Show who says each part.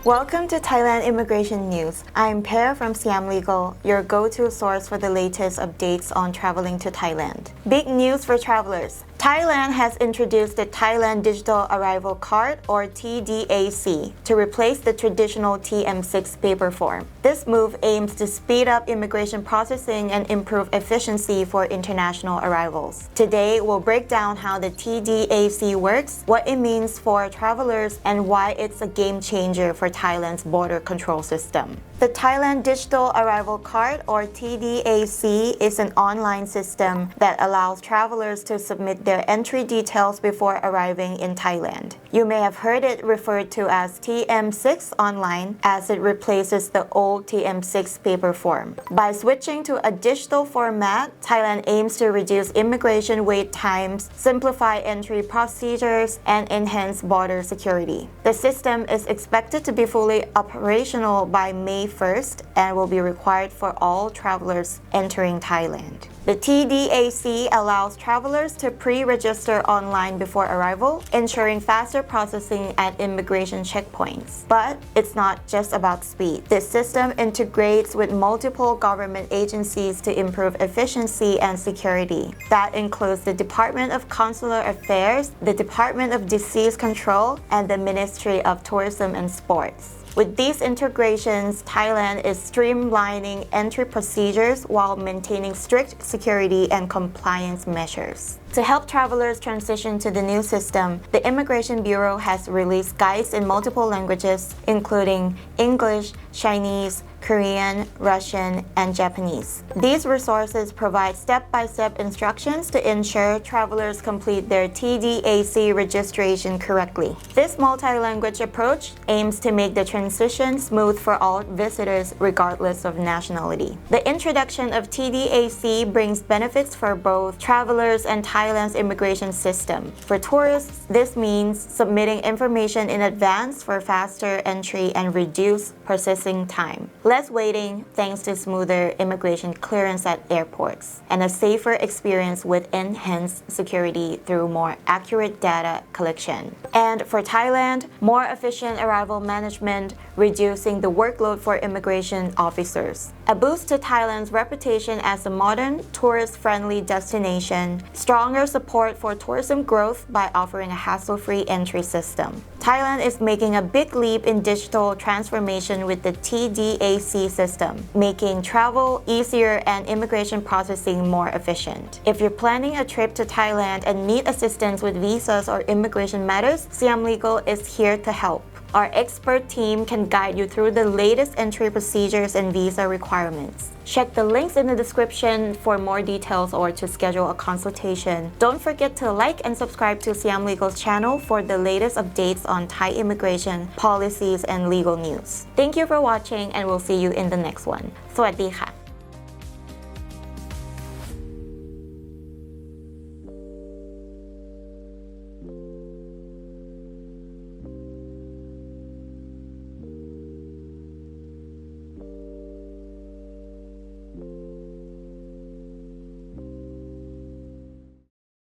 Speaker 1: Welcome to Thailand Immigration News. I'm Pear from Siam Legal, your go-to source for the latest updates on traveling to Thailand. Big news for travelers. Thailand has introduced the Thailand Digital Arrival Card, or TDAC, to replace the traditional TM6 paper form. This move aims to speed up immigration processing and improve efficiency for international arrivals. Today, we'll break down how the TDAC works, what it means for travelers, and why it's a game changer for Thailand's border control system. The Thailand Digital Arrival Card, or TDAC, is an online system that allows travelers to submit their entry details before arriving in Thailand. You may have heard it referred to as TM6 online, as it replaces the old TM6 paper form. By switching to a digital format, Thailand aims to reduce immigration wait times, simplify entry procedures, and enhance border security. The system is expected to be fully operational by May 1st and will be required for all travelers entering Thailand. The TDAC allows travelers to pre-register online before arrival, ensuring faster processing at immigration checkpoints. But it's not just about speed. This system integrates with multiple government agencies to improve efficiency and security. That includes the Department of Consular Affairs, the Department of Disease Control, and the Ministry of Tourism and Sports. With these integrations, Thailand is streamlining entry procedures while maintaining strict security and compliance measures. To help travelers transition to the new system, the Immigration Bureau has released guides in multiple languages, including English, Chinese, Korean, Russian, and Japanese. These resources provide step-by-step instructions to ensure travelers complete their TDAC registration correctly. This multi-language approach aims to make the transition smooth for all visitors regardless of nationality. The introduction of TDAC brings benefits for both travelers and Thailand's immigration system. For tourists, this means submitting information in advance for faster entry and reduced processing time. Less waiting thanks to smoother immigration clearance at airports, and a safer experience with enhanced security through more accurate data collection. And for Thailand, more efficient arrival management, reducing the workload for immigration officers. A boost to Thailand's reputation as a modern, tourist-friendly destination, stronger support for tourism growth by offering a hassle-free entry system. Thailand is making a big leap in digital transformation with the TDAC system, making travel easier and immigration processing more efficient. If you're planning a trip to Thailand and need assistance with visas or immigration matters, Siam Legal is here to help. Our expert team can guide you through the latest entry procedures and visa requirements. Check the links in the description for more details or to schedule a consultation. Don't forget to like and subscribe to Siam Legal's channel for the latest updates on Thai immigration, policies, and legal news. Thank you for watching, and we'll see you in the next one. สวัสดีค่ะ